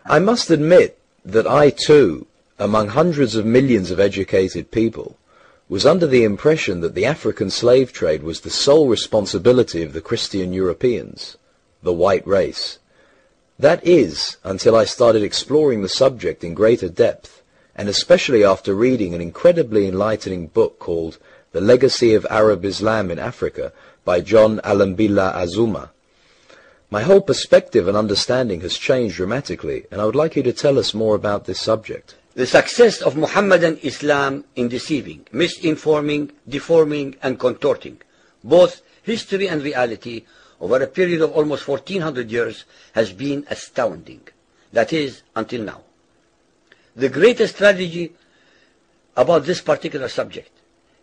I must admit that I too, among hundreds of millions of educated people, was under the impression that the African slave trade was the sole responsibility of the Christian Europeans, the white race. That is, until I started exploring the subject in greater depth, and especially after reading an incredibly enlightening book called The Legacy of Arab Islam in Africa by John Alambila Azuma. My whole perspective and understanding has changed dramatically, and I would like you to tell us more about this subject. The success of Muhammadan Islam in deceiving, misinforming, deforming, and contorting both history and reality over a period of almost 1400 years has been astounding. That is, until now. The greatest tragedy about this particular subject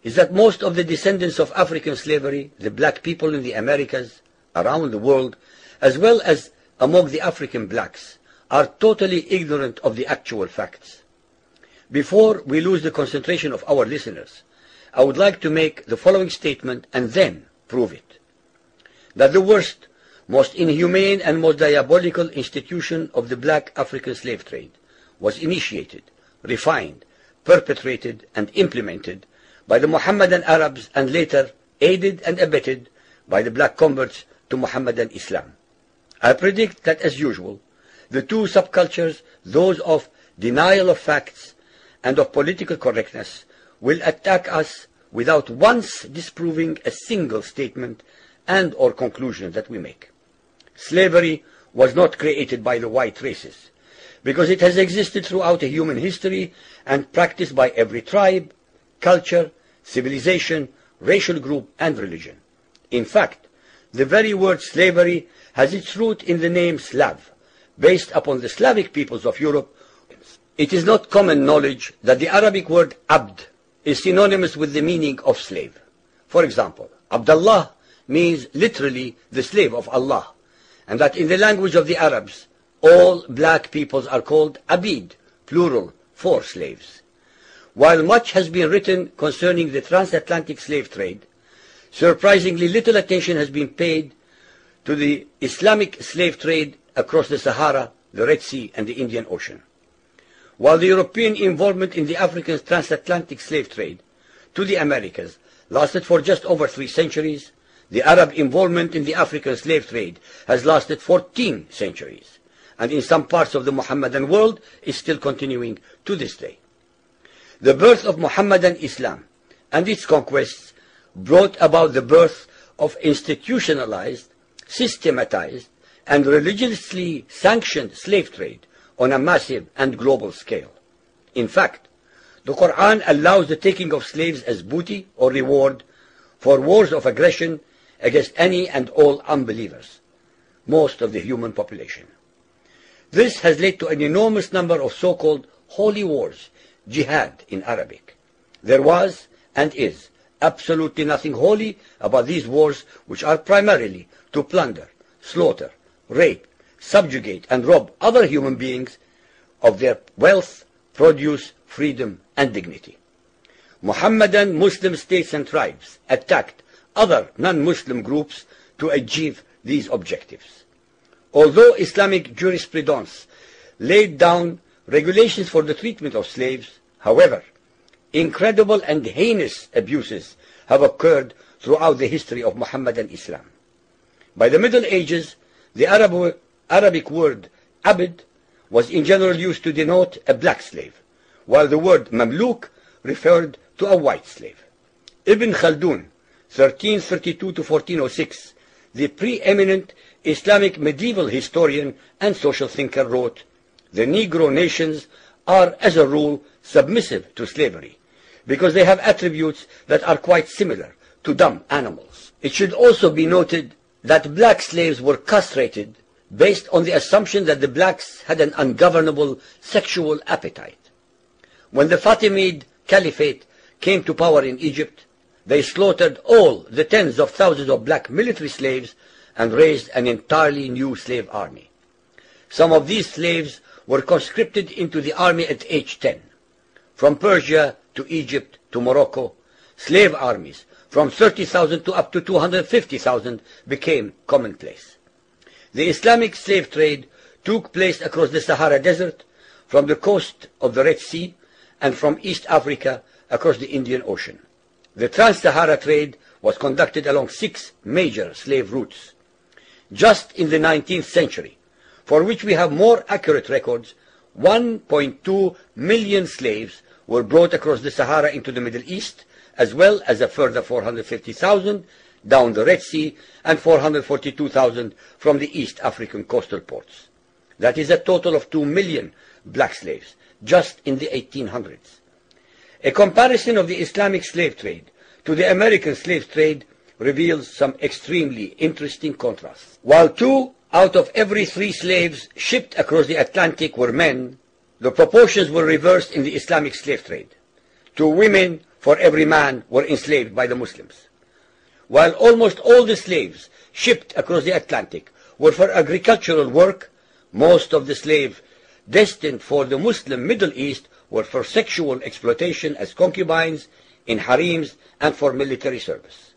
is that most of the descendants of African slavery, the black people in the Americas, around the world, as well as among the African blacks, are totally ignorant of the actual facts. Before we lose the concentration of our listeners, I would like to make the following statement and then prove it. That the worst, most inhumane and most diabolical institution of the black African slave trade was initiated, refined, perpetrated, and implemented by the Mohammedan Arabs and later aided and abetted by the black converts to Mohammedan Islam. I predict that, as usual, the two subcultures, those of denial of facts and of political correctness, will attack us without once disproving a single statement and or conclusion that we make. Slavery was not created by the white races, because it has existed throughout human history and practiced by every tribe, culture, civilization, racial group, and religion. In fact, the very word slavery has its root in the name Slav, based upon the Slavic peoples of Europe. It is not common knowledge that the Arabic word abd is synonymous with the meaning of slave. For example, Abdullah means literally the slave of Allah, and that in the language of the Arabs, all black peoples are called abid, plural, for slaves. While much has been written concerning the transatlantic slave trade, surprisingly little attention has been paid to the Islamic slave trade across the Sahara, the Red Sea, and the Indian Ocean. While the European involvement in the African transatlantic slave trade to the Americas lasted for just over 3 centuries, the Arab involvement in the African slave trade has lasted 14 centuries, and in some parts of the Mohammedan world is still continuing to this day. The birth of Mohammedan Islam and its conquests brought about the birth of institutionalized, systematized, and religiously sanctioned slave trade on a massive and global scale. In fact, the Quran allows the taking of slaves as booty or reward for wars of aggression against any and all unbelievers, most of the human population. This has led to an enormous number of so-called holy wars, jihad in Arabic. There was and is absolutely nothing holy about these wars, which are primarily to plunder, slaughter, rape, subjugate, and rob other human beings of their wealth, produce, freedom, and dignity. Mohammedan Muslim states and tribes attacked other non-Muslim groups to achieve these objectives. Although Islamic jurisprudence laid down regulations for the treatment of slaves, however, incredible and heinous abuses have occurred throughout the history of Mohammedan Islam. By the Middle Ages, the Arabic word abd was in general used to denote a black slave, while the word mamluk referred to a white slave. Ibn Khaldun, 1332 to 1406, the preeminent Islamic medieval historian and social thinker, wrote, "The Negro nations are, as a rule, submissive to slavery, because they have attributes that are quite similar to dumb animals." It should also be noted that black slaves were castrated based on the assumption that the blacks had an ungovernable sexual appetite. When the Fatimid Caliphate came to power in Egypt, they slaughtered all the tens of thousands of black military slaves and raised an entirely new slave army. Some of these slaves were conscripted into the army at age 10. From Persia to Egypt to Morocco, slave armies from 30,000 to up to 250,000 became commonplace. The Islamic slave trade took place across the Sahara Desert, from the coast of the Red Sea, and from East Africa across the Indian Ocean. The trans-Sahara trade was conducted along 6 major slave routes. Just in the 19th century, for which we have more accurate records, 1.2 million slaves were brought across the Sahara into the Middle East, as well as a further 450,000 down the Red Sea and 442,000 from the East African coastal ports. That is a total of 2 million black slaves, just in the 1800s. A comparison of the Islamic slave trade to the American slave trade reveals some extremely interesting contrasts. While 2 out of every 3 slaves shipped across the Atlantic were men, the proportions were reversed in the Islamic slave trade. 2 women for every man were enslaved by the Muslims. While almost all the slaves shipped across the Atlantic were for agricultural work, most of the slaves destined for the Muslim Middle East were for sexual exploitation as concubines, in harems, and for military service.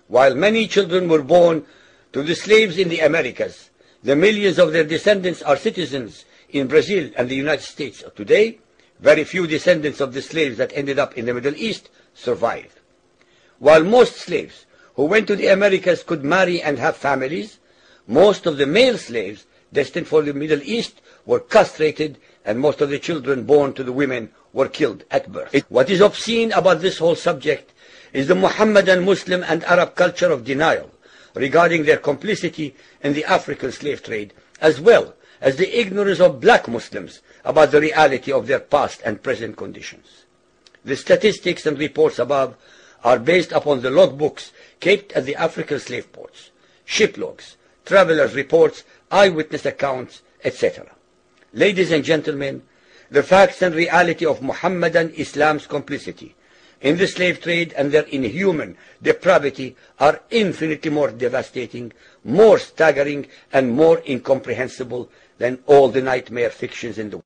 While many children were born to the slaves in the Americas, the millions of their descendants are citizens in Brazil and the United States today. Very few descendants of the slaves that ended up in the Middle East survived. While most slaves who went to the Americas could marry and have families, most of the male slaves destined for the Middle East were castrated, and most of the children born to the women were killed at birth. What is obscene about this whole subject is the Muhammadan, Muslim, and Arab culture of denial regarding their complicity in the African slave trade, as well as the ignorance of black Muslims about the reality of their past and present conditions. The statistics and reports above are based upon the logbooks kept at the African slave ports, ship logs, travelers' reports, eyewitness accounts, etc. Ladies and gentlemen, the facts and reality of Muhammadan Islam's complicity in the slave trade and their inhuman depravity are infinitely more devastating, more staggering, and more incomprehensible than all the nightmare fictions in the world.